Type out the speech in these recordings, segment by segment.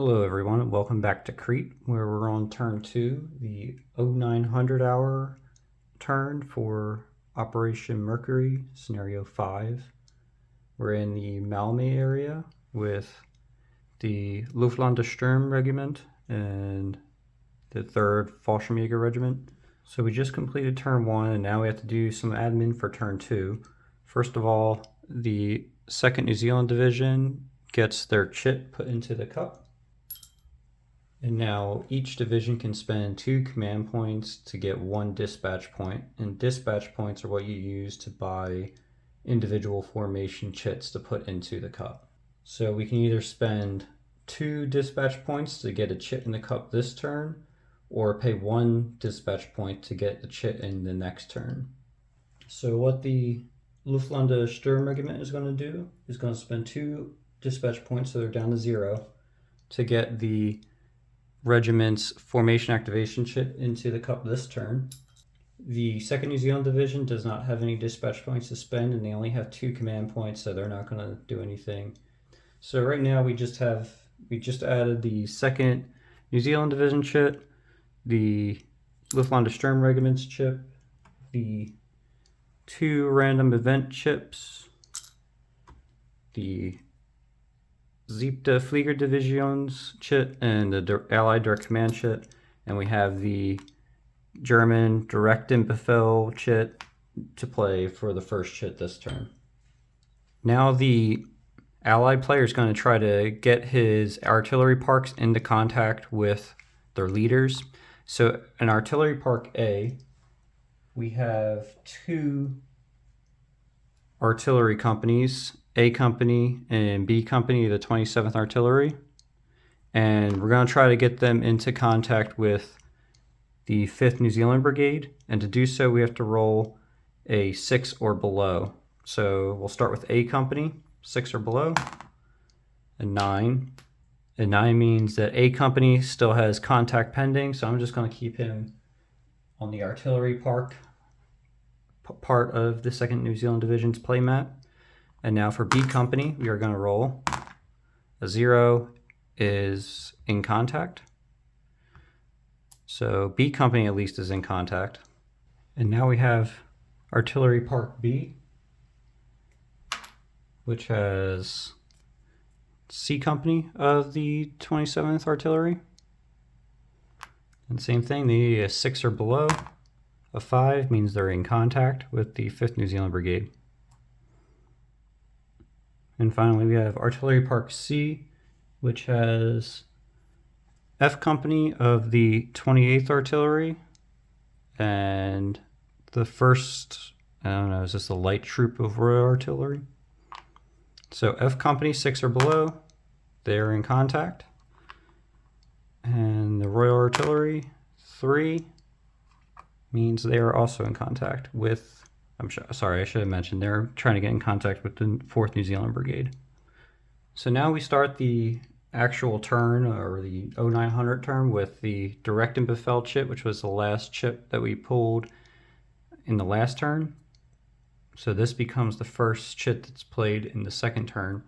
Hello everyone and welcome back to Crete, where we're on turn 2, the 0900 hour turn for Operation Mercury, scenario 5. We're in the Maleme area with the Luftlandesturm Regiment and the 3rd Fallschirmjäger Regiment. So we just completed turn 1 and now we have to do some admin for turn 2. First of all, the 2nd New Zealand Division gets their chit put into the cup. And now each division can spend 2 command points to get 1 dispatch point. And dispatch points are what you use to buy individual formation chits to put into the cup. So we can either spend 2 dispatch points to get a chit in the cup this turn, or pay 1 dispatch point to get the chit in the next turn. So what the Luftlandesturm Regiment is going to do is going to spend 2 dispatch points, so they're down to 0, to get the regiment's formation activation chit into the cup this turn. The 2nd New Zealand Division does not have any dispatch points to spend, and they only have 2 command points, so they're not going to do anything. So right now we just added the 2nd New Zealand Division chit, the Luftlandesturm Regiment's chip, the 2 random event chips, the Siebte Fliegerdivisions chit and the Allied Direct Command chit, and we have the German Direktenbefehl chit to play for the first chit this turn. Now the Allied player is going to try to get his artillery parks into contact with their leaders. So in Artillery Park A, we have 2 artillery companies, A Company and B Company, the 27th Artillery, and we're going to try to get them into contact with the 5th New Zealand Brigade, and to do so we have to roll a 6 or below. So we'll start with A Company, 6 or below, and 9. And 9 means that A Company still has contact pending, so I'm just going to keep him on the Artillery Park part of the 2nd New Zealand Division's playmat. And now for B Company, we are going to roll. A 0 is in contact. So B Company at least is in contact. And now we have Artillery Park B, which has C Company of the 27th Artillery. And same thing, they need a 6 or below. A 5 means they're in contact with the 5th New Zealand Brigade. And finally, we have Artillery Park C, which has F Company of the 28th Artillery and the 1st, I don't know, is this a light troop of Royal Artillery? So F Company, 6 or below, they're in contact. And the Royal Artillery, 3, means they are also in contact with, sorry, I should have mentioned, they're trying to get in contact with the 4th New Zealand Brigade. So now we start the actual turn, or the 0900 turn, with the Direktenbefehl chip, which was the last chip that we pulled in the last turn. So this becomes the first chit that's played in the 2nd turn.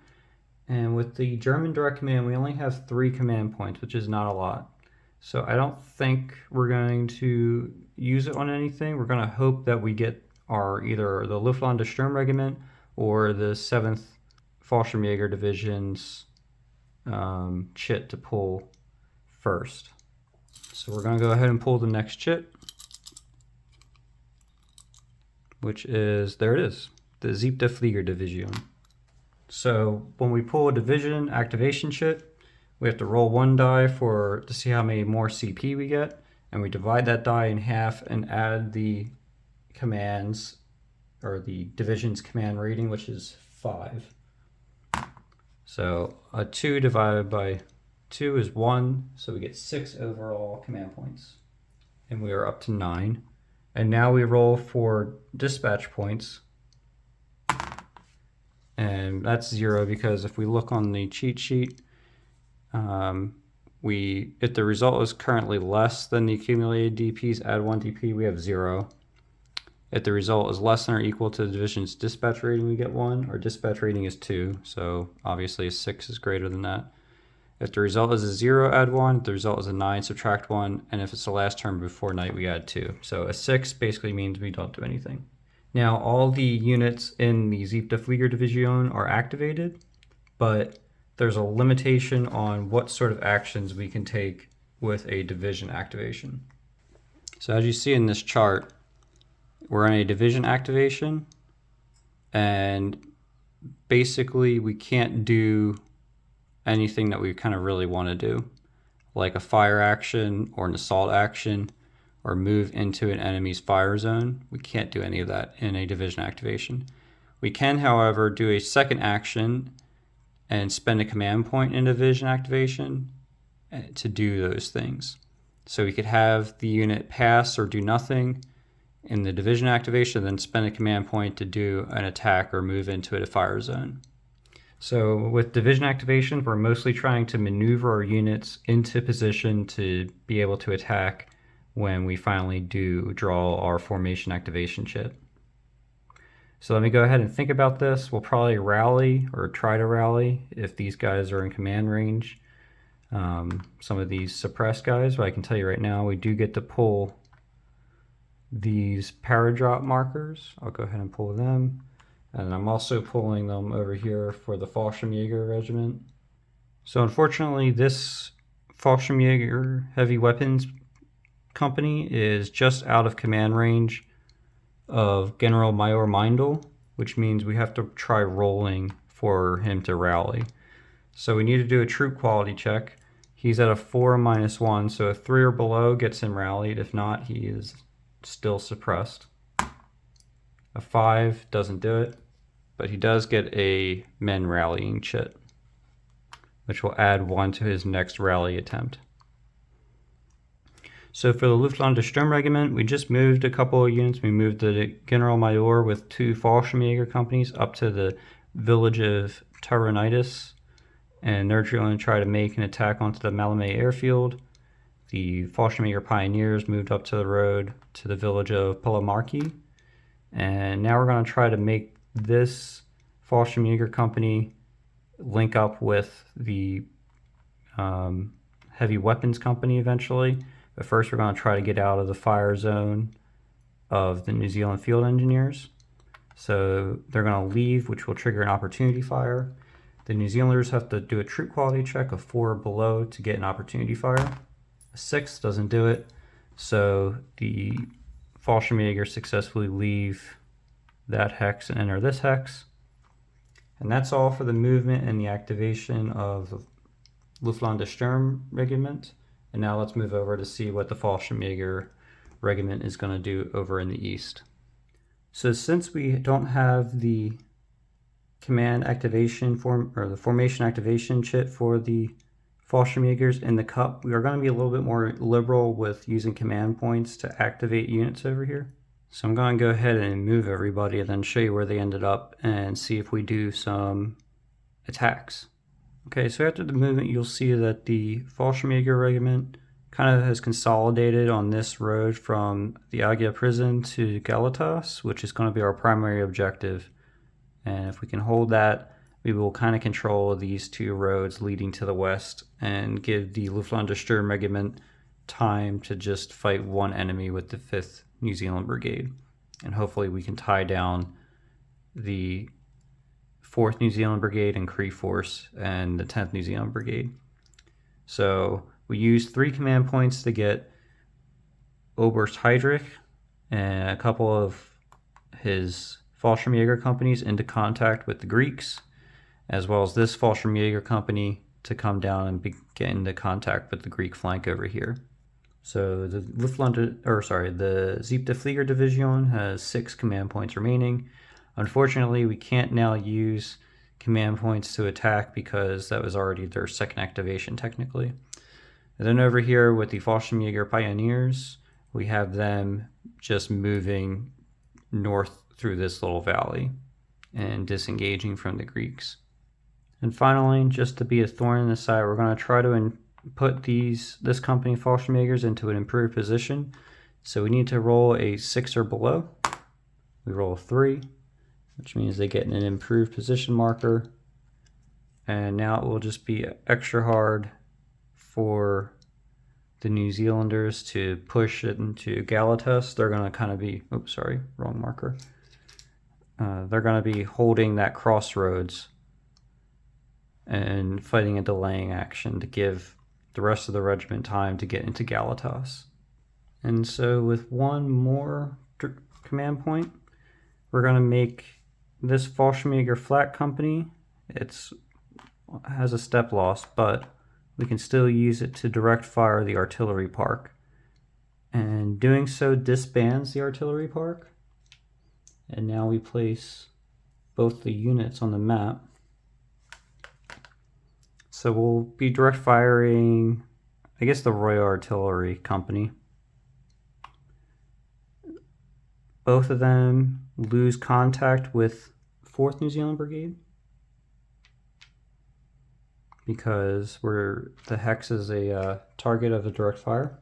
And with the German Direct Command, we only have 3 command points, which is not a lot. So I don't think we're going to use it on anything. We're going to hope that we get our either the Luftlandesturm Regiment or the 7th Fallschirmjäger Division's chit to pull first. So we're going to go ahead and pull the next chit, which is, there it is, the Siebte Fliegerdivision. So when we pull a division activation chit, we have to roll 1 die to see how many more CP we get, and we divide that die in half and add the commands, or the division's command rating, which is 5. So a 2 divided by 2 is 1, so we get 6 overall command points. And we are up to 9. And now we roll for dispatch points. And that's 0 because if we look on the cheat sheet, if the result is currently less than the accumulated DPs, add 1 DP, we have 0. If the result is less than or equal to the division's dispatch rating, we get 1. Our dispatch rating is 2, so obviously a 6 is greater than that. If the result is a 0, add 1. If the result is a 9, subtract 1. And if it's the last turn before night, we add 2. So a 6 basically means we don't do anything. Now all the units in the Siebte Fliegerdivision are activated, but there's a limitation on what sort of actions we can take with a division activation. So as you see in this chart, we're in a division activation, and basically we can't do anything that we kind of really want to do, like a fire action or an assault action or move into an enemy's fire zone. We can't do any of that in a division activation. We can, however, do a second action and spend a command point in division activation to do those things. So we could have the unit pass or do nothing in the division activation, then spend a command point to do an attack or move into a fire zone. So with division activation, we're mostly trying to maneuver our units into position to be able to attack when we finally do draw our formation activation chip. So let me go ahead and think about this. We'll probably rally or try to rally if these guys are in command range. Some of these suppressed guys, but I can tell you right now, we do get to pull these paradrop markers. I'll go ahead and pull them. And I'm also pulling them over here for the Fallschirmjäger regiment. So unfortunately, this Fallschirmjäger heavy weapons company is just out of command range of General Major Meindl, which means we have to try rolling for him to rally. So we need to do a troop quality check. He's at a 4 -1, so a 3 or below gets him rallied. If not, he is still suppressed. A 5 doesn't do it, but he does get a men rallying chit, which will add 1 to his next rally attempt. So for the Luftland Sturmregiment, we just moved a couple of units. We moved the General Major with 2 Fallschirmjäger companies up to the village of Taronitis, and they're going to try to make an attack onto the Maleme airfield. The Fallschirmjäger Pioneers moved up to the road to the village of Polomarki, and now we're going to try to make this Fallschirmjäger company link up with the heavy weapons company eventually. But first we're going to try to get out of the fire zone of the New Zealand Field Engineers. So they're going to leave, which will trigger an opportunity fire. The New Zealanders have to do a troop quality check of 4 or below to get an opportunity fire. A 6 doesn't do it, so the Fallschirmjäger successfully leave that hex and enter this hex. And that's all for the movement and the activation of the Luftland Sturmregiment. And now let's move over to see what the Fallschirmjäger regiment is going to do over in the east. So since we don't have the command activation or the formation activation chit for the Fallschirmjägers in the cup, we are going to be a little bit more liberal with using command points to activate units over here. So I'm going to go ahead and move everybody and then show you where they ended up and see if we do some attacks. Okay, so after the movement, you'll see that the Fallschirmjäger regiment kind of has consolidated on this road from the Agia prison to Galatas, which is going to be our primary objective. And if we can hold that, we will kind of control these 2 roads leading to the west and give the Luftland Sturmregiment time to just fight one enemy with the 5th New Zealand Brigade. And hopefully we can tie down the 4th New Zealand Brigade and Cree Force and the 10th New Zealand Brigade. So we used 3 command points to get Oberst Heydrich and a couple of his Fallschirmjäger companies into contact with the Greeks, as well as this Fallschirmjäger company to come down and get into contact with the Greek flank over here. So the the Siebte Fliegerdivision has 6 command points remaining. Unfortunately, we can't now use command points to attack because that was already their second activation technically. And then over here with the Fallschirmjäger Pioneers, we have them just moving north through this little valley and disengaging from the Greeks. And finally, just to be a thorn in the side, we're going to try to put this company Fallschirmjägers into an improved position. So we need to roll a 6 or below. We roll a 3, which means they get an improved position marker. And now it will just be extra hard for the New Zealanders to push it into Galatas. They're going to kind of be, oops, sorry, wrong marker. They're going to be holding that crossroads and fighting a delaying action to give the rest of the regiment time to get into Galatas. And so with one more command point, we're going to make this Fallschirmjäger Flat Company. It has a step loss, but we can still use it to direct fire the artillery park. And doing so disbands the artillery park. And now we place both the units on the map. So we'll be direct firing, I guess, the Royal Artillery Company. Both of them lose contact with 4th New Zealand Brigade because the hex is a target of a direct fire.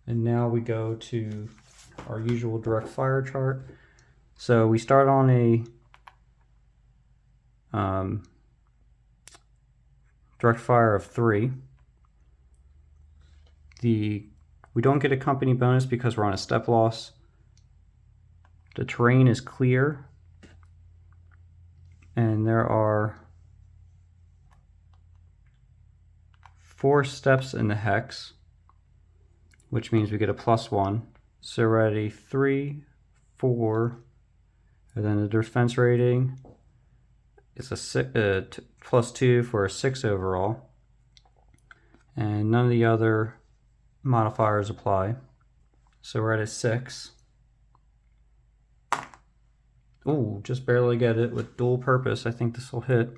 And now we go to our usual direct fire chart. So we start on a direct fire of 3. We don't get a company bonus because we're on a step loss. The terrain is clear, and there are 4 steps in the hex, which means we get a +1. So we're at a 3, 4, and then the defense rating is a +2 for a 6 overall, and none of the other modifiers apply. So we're at a 6. Ooh, just barely get it with dual purpose. I think this will hit.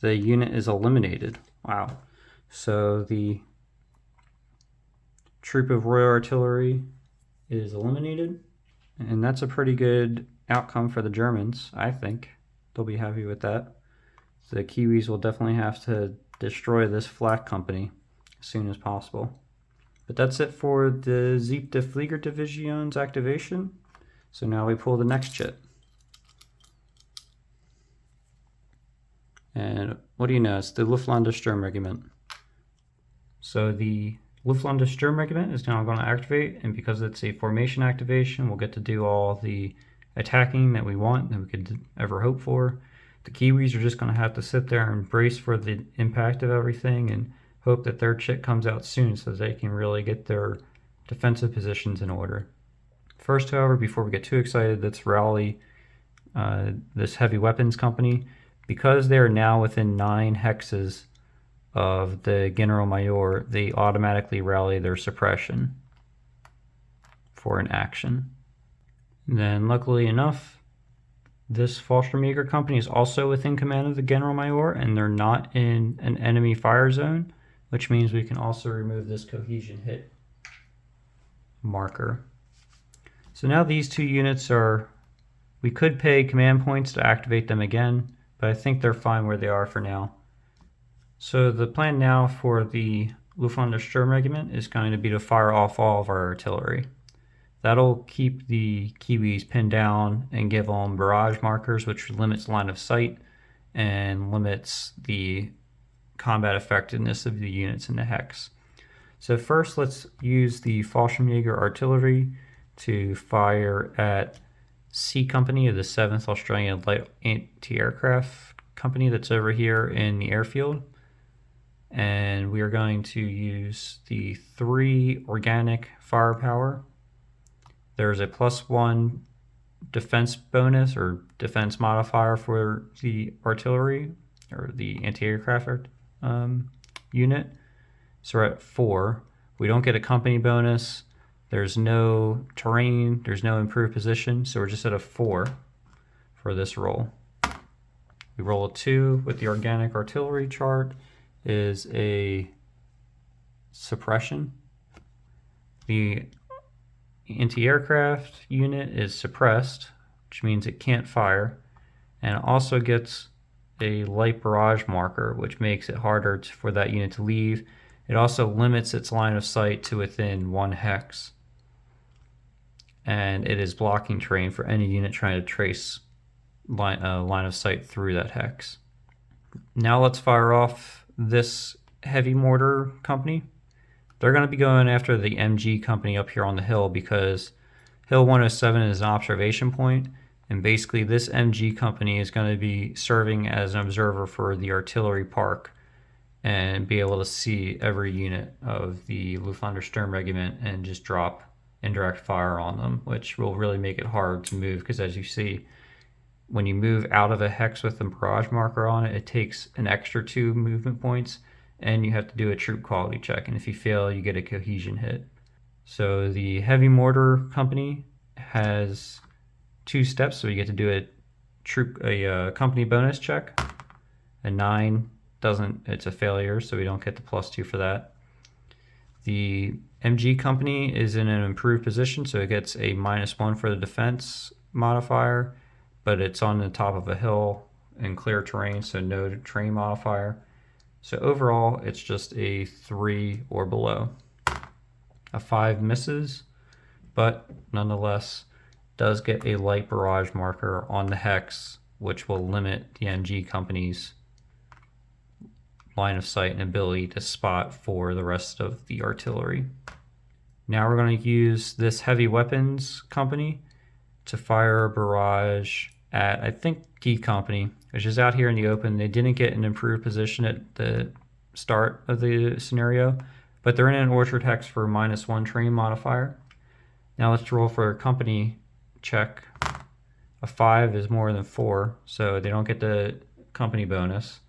The unit is eliminated. Wow. So the troop of Royal Artillery is eliminated, and that's a pretty good outcome for the Germans. I think they'll be happy with that. The Kiwis will definitely have to destroy this Flat Company as soon as possible. But that's it for the Siebte Fliegerdivision's activation. So now we pull the next chit. And what do you know? It's the Luftlandessturmregiment. So the Luftlandessturmregiment is now going to activate, and because it's a formation activation, we'll get to do all the attacking that we want, that we could ever hope for. The Kiwis are just going to have to sit there and brace for the impact of everything and hope that their chit comes out soon so they can really get their defensive positions in order. First, however, before we get too excited, let's rally this heavy weapons company. Because they are now within 9 hexes of the General Major, they automatically rally their suppression for an action. And then, luckily enough, this Fallschirmjäger company is also within command of the General Major, and they're not in an enemy fire zone, which means we can also remove this cohesion hit marker. So now these 2 units we could pay command points to activate them again, but I think they're fine where they are for now. So the plan now for the Luftlandessturmregiment is going to be to fire off all of our artillery. That'll keep the Kiwis pinned down and give them barrage markers, which limits line of sight and limits the combat effectiveness of the units in the hex. So first, let's use the Fallschirmjäger artillery to fire at C Company of the 7th Australian Light Anti-Aircraft Company that's over here in the airfield. And we are going to use the 3 organic firepower. There's a +1 defense bonus or defense modifier for the artillery or the anti-aircraft unit. So we're at 4. We don't get a company bonus. There's no terrain. There's no improved position. So we're just at a 4 for this roll. We roll a 2 with the organic artillery chart is a suppression. The anti-aircraft unit is suppressed, which means it can't fire, and it also gets a light barrage marker, which makes it harder for that unit to leave. It also limits its line of sight to within 1 hex, and it is blocking terrain for any unit trying to trace line of sight through that hex. Now let's fire off this heavy mortar company. They're going to be going after the MG company up here on the hill because Hill 107 is an observation point, and basically this MG company is going to be serving as an observer for the artillery park and be able to see every unit of the Luftwaffe Sturmregiment and just drop indirect fire on them, which will really make it hard to move because, as you see, when you move out of a hex with a barrage marker on it, it takes an extra 2 movement points, and you have to do a troop quality check, and if you fail, you get a cohesion hit. So the heavy mortar company has 2 steps, so you get to do a company bonus check. A 9 doesn't, it's a failure, so we don't get the +2 for that. The MG company is in an improved position, so it gets a -1 for the defense modifier, but it's on the top of a hill in clear terrain, so no terrain modifier. So overall, it's just a 3 or below. A 5 misses, but nonetheless does get a light barrage marker on the hex, which will limit the MG company's line of sight and ability to spot for the rest of the artillery. Now we're going to use this heavy weapons company to fire a barrage at, I think, D company, which is out here in the open. They didn't get an improved position at the start of the scenario, but they're in an orchard hex for -1 terrain modifier. Now let's roll for a company check. A 5 is more than 4, so they don't get the company bonus.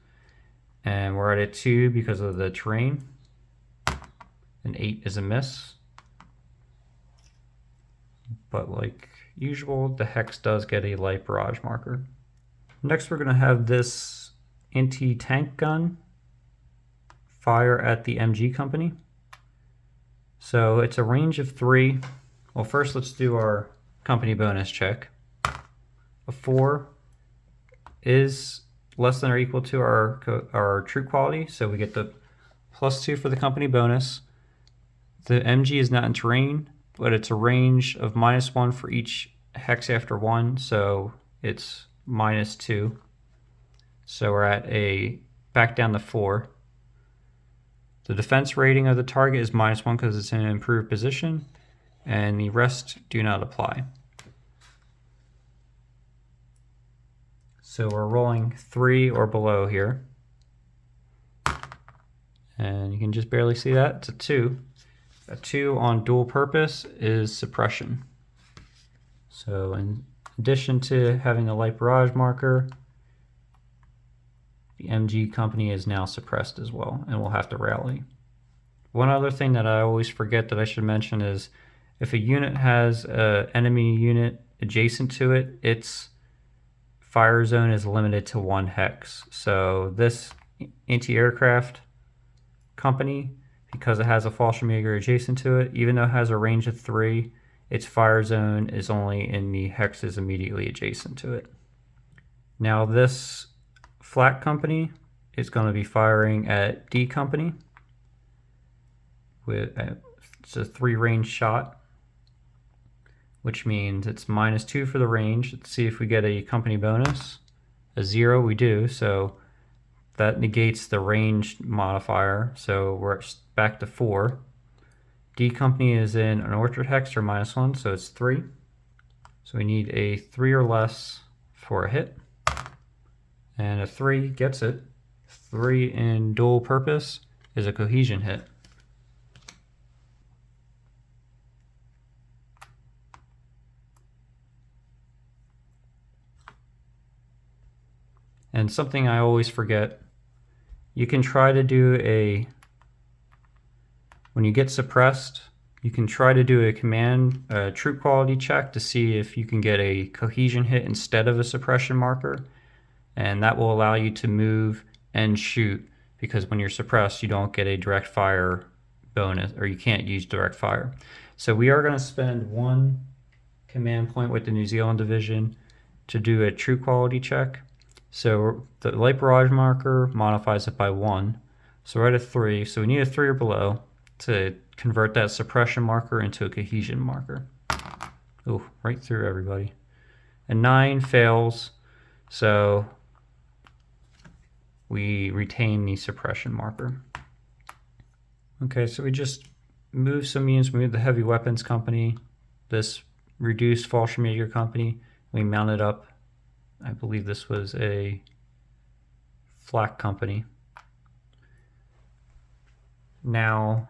And we're at a 2 because of the terrain. An 8 is a miss. But like usual, the hex does get a light barrage marker. Next, we're going to have this anti-tank gun fire at the MG company. So it's a range of 3. Well, first let's do our company bonus check. A 4 is less than or equal to our troop quality, so we get the +2 for the company bonus. The MG is not in terrain, but it's a range of -1 for each hex after 1, so it's -2. So we're at a back down to 4. The defense rating of the target is -1 because it's in an improved position, and the rest do not apply. So we're rolling 3 or below here. And you can just barely see that. It's a 2. A 2 on dual purpose is suppression. So in addition to having a light barrage marker, the MG company is now suppressed as well and will have to rally. One other thing that I always forget that I should mention is if a unit has an enemy unit adjacent to it, its fire zone is limited to 1 hex. So this anti-aircraft company, because it has a Fallschirmjäger adjacent to it, even though it has a range of 3, its fire zone is only in the hexes immediately adjacent to it. Now this flak company is going to be firing at D company. It's a 3 range shot, which means it's -2 for the range. Let's see if we get a company bonus. A 0 we do, so that negates the range modifier, so we're back to 4. D company is in an orchard hex for -1, so it's 3. So we need a 3 or less for a hit. And a 3 gets it. 3 in dual purpose is a cohesion hit. And something I always forget, you can try to do when you get suppressed, you can try to do a troop quality check to see if you can get a cohesion hit instead of a suppression marker. And that will allow you to move and shoot, because when you're suppressed, you don't get a direct fire bonus, or you can't use direct fire. So we are going to spend 1 command point with the New Zealand division to do a troop quality check. So the light barrage marker modifies it by 1. So we're at a 3. So we need a 3 or below to convert that suppression marker into a cohesion marker. Oh, right through everybody. And 9 fails. So we retain the suppression marker. Okay, so we just moved some units. We moved the heavy weapons company, this reduced Fallschirmjäger company. We mounted up, I believe this was a flak company. Now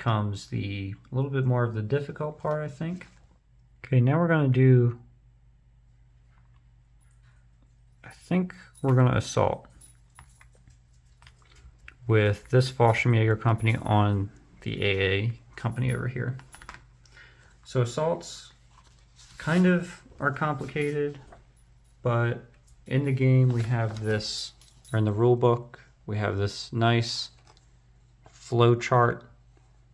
comes a little bit more of the difficult part, I think. Okay, now we're going to do, I think we're going to assault with this Fallschirmjäger company on the AA company over here. So assaults kind of are complicated, but in the game we have this, or in the rule book, we have this nice flow chart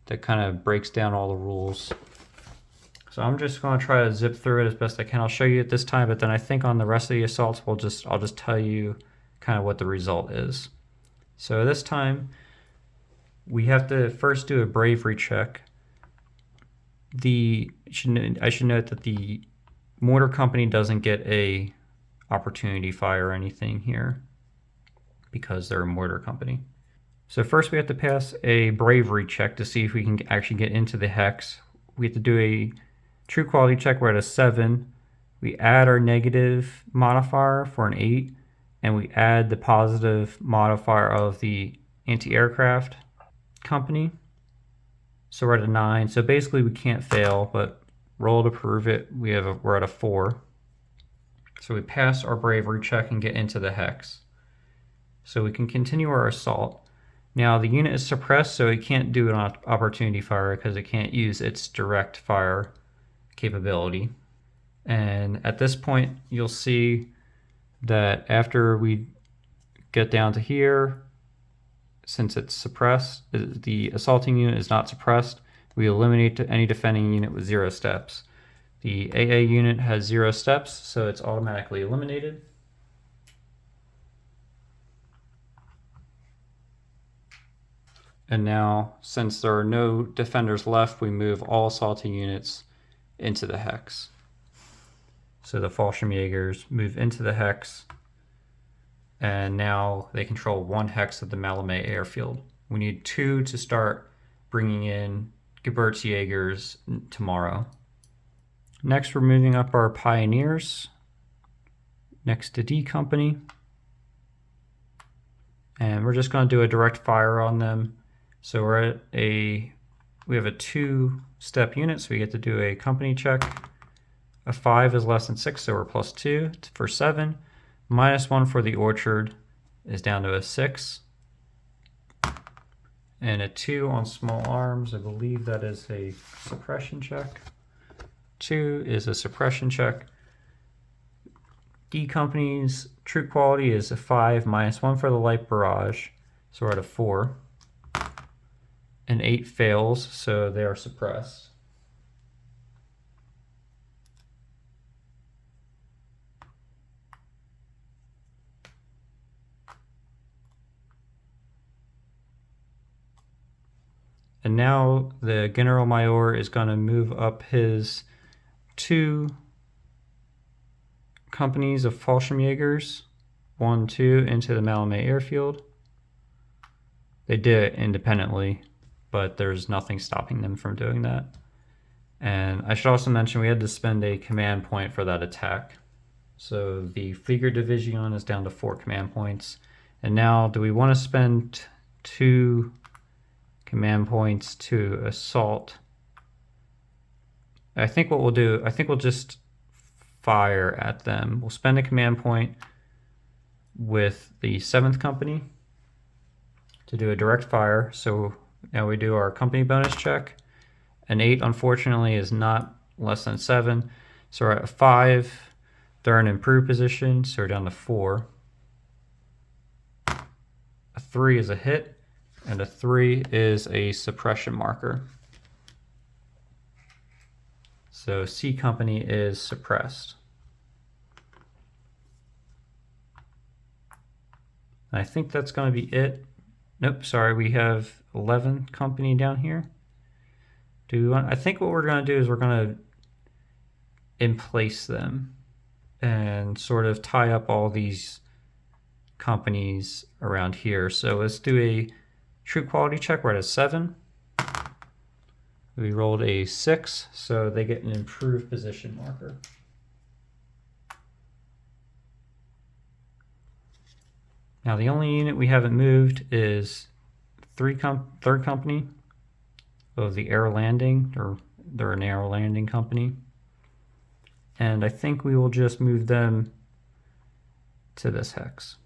that kind of breaks down all the rules. So I'm just going to try to zip through it as best I can. I'll show you it this time, but then I think on the rest of the assaults, I'll just tell you kind of what the result is. So this time, we have to first do a bravery check. I should note that the mortar company doesn't get a opportunity fire or anything here because they're a mortar company. So first we have to pass a bravery check to see if we can actually get into the hex. We have to do a true quality check. We're at a 7. We add our negative modifier for an 8, and we add the positive modifier of the anti-aircraft company. So we're at a 9. So basically we can't fail, but roll to prove it. We're at a 4. So we pass our bravery check and get into the hex. So we can continue our assault. Now the unit is suppressed, so it can't do an opportunity fire because it can't use its direct fire capability. And at this point, you'll see that after we get down to here, since it's suppressed, the assaulting unit is not suppressed, we eliminate any defending unit with 0 steps. The AA unit has 0 steps, so it's automatically eliminated. And now, since there are no defenders left, we move all assaulting units into the hex. So the Fallschirmjägers move into the hex, and now they control 1 hex of the Maleme airfield. We need 2 to start bringing in Gebirgsjägers tomorrow. Next, we're moving up our pioneers next to D company, and we're just going to do a direct fire on them. So we have a 2-step unit, so we get to do a company check. A 5 is less than 6, so we're +2 for 7. -1 for the orchard is down to a 6. And a 2 on small arms, I believe that is a suppression check. 2 is a suppression check. D company's true quality is a 5, -1 for the light barrage, so we're at a 4. An 8 fails, so they are suppressed. And now the General Mayor is going to move up his 2 companies of Fallschirmjägers, 1, 2, into the Maleme airfield. They did it independently, but there's nothing stopping them from doing that. And I should also mention we had to spend a command point for that attack. So the Flieger Division is down to 4 command points. And now, do we want to spend 2 command points to assault? I think what we'll do, I think we'll just fire at them. We'll spend a command point with the 7th company to do a direct fire. So now we do our company bonus check. An 8, unfortunately, is not less than 7. So we're at a 5. They're in improved position, so we're down to 4. A 3 is a hit, and a 3 is a suppression marker. So C company is suppressed. I think that's going to be it. Nope, sorry, we have 11 company down here. I think what we're going to do is we're going to emplace them and sort of tie up all these companies around here. So let's do a troop quality check. We're at a 7. We rolled a 6, so they get an improved position marker. Now the only unit we haven't moved is third company of the air landing, or they're an air landing company. And I think we will just move them to this hex.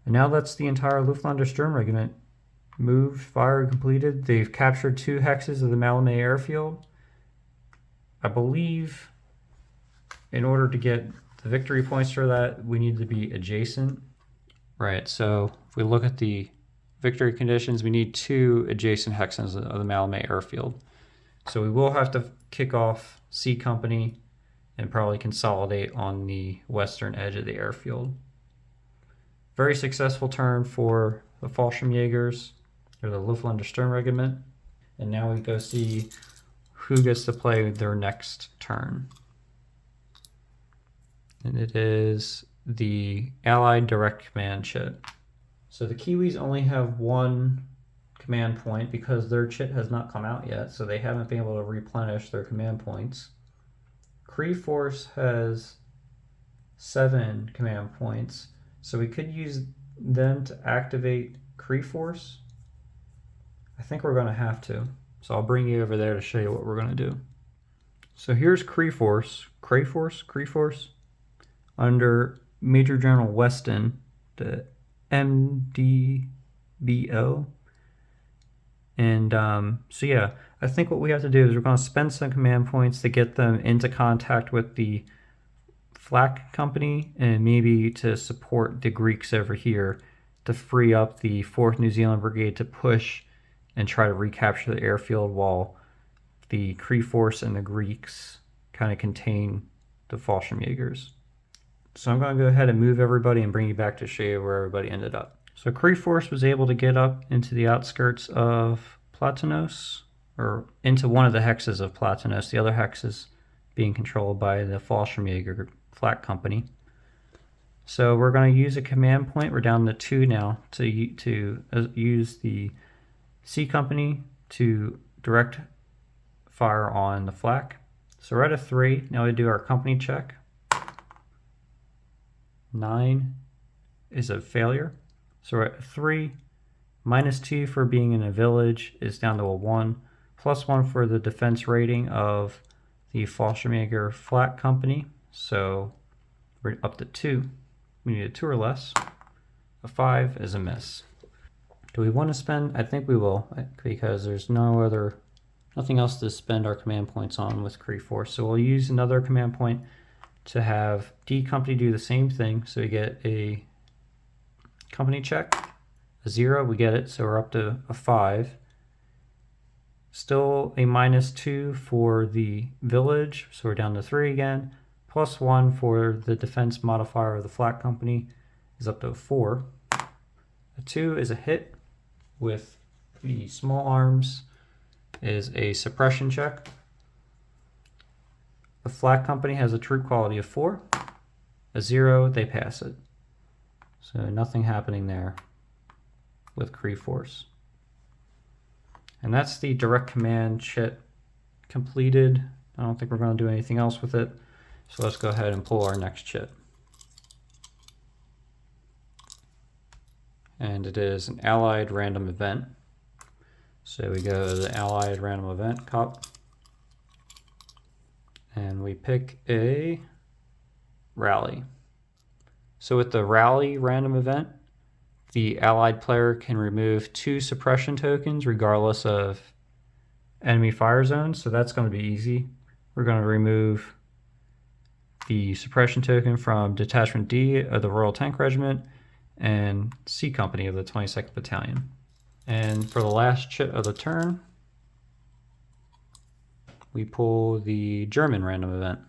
And now that's the entire Luftlandesturmregiment moved, fire completed. They've captured 2 hexes of the Maleme airfield. I believe in order to get the victory points for that, we need to be adjacent. Right, so if we look at the victory conditions, we need 2 adjacent hexes of the Maleme airfield. So we will have to kick off C Company and probably consolidate on the western edge of the airfield. Very successful turn for the Fallschirmjägers, or the Luftlandesturmregiment. And now we go see who gets to play their next turn. And it is the Allied Direct Command chit. So the Kiwis only have 1 command point because their chit has not come out yet, so they haven't been able to replenish their command points. Cree Force has 7 command points, so we could use them to activate Cree Force. I think we're going to have to, so I'll bring you over there to show you what we're going to do. So here's Cree Force, under Major General Weston, the MDBO. And so yeah, I think what we have to do is we're going to spend some command points to get them into contact with the flak company, and maybe to support the Greeks over here to free up the 4th New Zealand Brigade to push and try to recapture the airfield, while the Cree Force and the Greeks kind of contain the Fallschirmjägers. So I'm going to go ahead and move everybody and bring you back to show you where everybody ended up. So Cree Force was able to get up into the outskirts of Platanos, or into one of the hexes of Platanos. The other hex is being controlled by the Fallschirmjäger flak company. So we're going to use a command point. We're down to 2 now to use the C Company to direct fire on the flak. So we're at a 3. Now we do our company check. 9 is a failure. So we're at 3. -2 for being in a village is down to a 1. +1 for the defense rating of the Fallschirmjäger flak company. So we're up to 2. We need a 2 or less. A 5 is a miss. Do we want to spend? I think we will, because there's nothing else to spend our command points on with Cree Force. So we'll use another command point to have D Company do the same thing. So we get a company check, a 0, we get it, so we're up to a 5. Still a -2 for the village, so we're down to 3 again. +1 for the defense modifier of the flak company is up to a 4. A 2 is a hit with the small arms, is a suppression check. The flak company has a troop quality of 4. A 0, they pass it. So nothing happening there with Cree Force. And that's the direct command chit completed. I don't think we're going to do anything else with it. So let's go ahead and pull our next chit. And it is an Allied random event. So we go to the Allied random event cup. And we pick a rally. So with the rally random event, the Allied player can remove 2 suppression tokens regardless of enemy fire zones. So that's going to be easy. We're going to remove the suppression token from Detachment D of the Royal Tank Regiment and C Company of the 22nd Battalion. And for the last chit of the turn, we pull the German random event,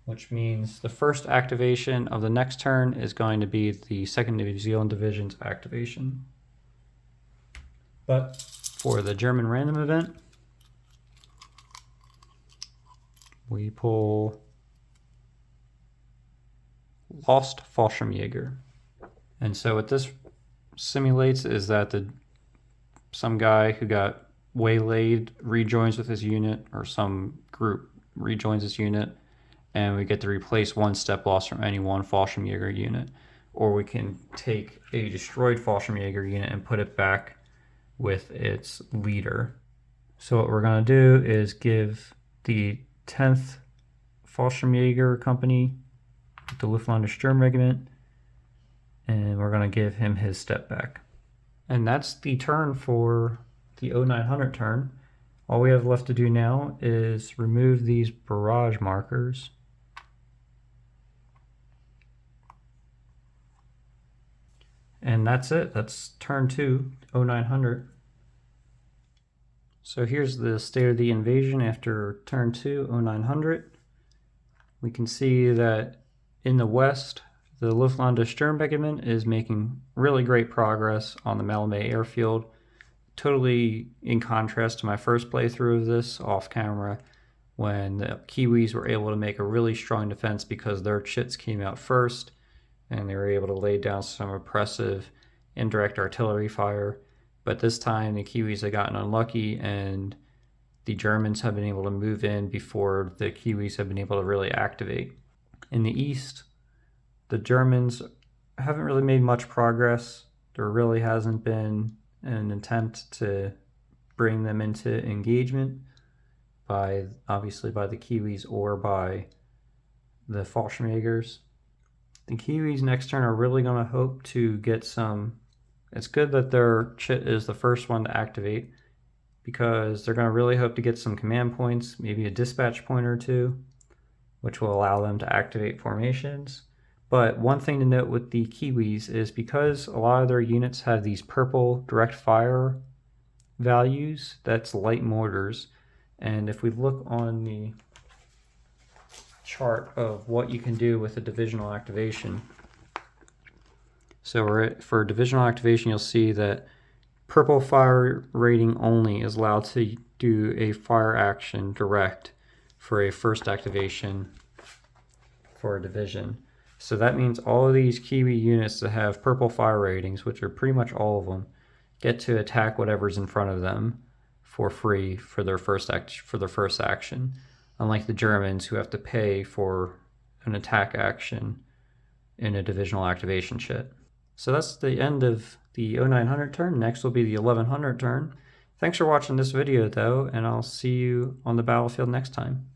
which means the first activation of the next turn is going to be the 2nd New Zealand Division's activation. But for the German random event, we pull lost Fallschirmjäger. And so what this simulates is that some guy who got waylaid rejoins with his unit, or some group rejoins his unit, and we get to replace one step loss from any one Fallschirmjäger unit. Or we can take a destroyed Fallschirmjäger unit and put it back with its leader. So what we're going to do is give the 10th Fallschirmjäger company the Luftwaffe Sturmregiment, and we're going to give him his step back. And that's the turn for the 0900 turn. All we have left to do now is remove these barrage markers. And that's it. That's turn 2, 0900. So here's the state of the invasion after turn 2, 0900. We can see that in the west, the Luftwaffe Sturmregiment is making really great progress on the Maleme airfield. Totally in contrast to my first playthrough of this off camera, when the Kiwis were able to make a really strong defense because their chits came out first and they were able to lay down some oppressive indirect artillery fire. But this time the Kiwis have gotten unlucky and the Germans have been able to move in before the Kiwis have been able to really activate. In the east, the Germans haven't really made much progress. There really hasn't been an attempt to bring them into engagement obviously by the Kiwis or by the Fallschirmjägers. The Kiwis next turn are really going to hope to get some. It's good that their chit is the first one to activate, because they're going to really hope to get some command points, maybe a dispatch point or two, which will allow them to activate formations. But one thing to note with the Kiwis is because a lot of their units have these purple direct fire values, that's light mortars. And if we look on the chart of what you can do with a divisional activation, so for divisional activation, you'll see that purple fire rating only is allowed to do a fire action direct for a first activation for a division. So that means all of these Kiwi units that have purple fire ratings, which are pretty much all of them, get to attack whatever's in front of them for free for their first action, unlike the Germans, who have to pay for an attack action in a divisional activation chit. So that's the end of the 0900 turn. Next will be the 1100 turn. Thanks for watching this video though, and I'll see you on the battlefield next time.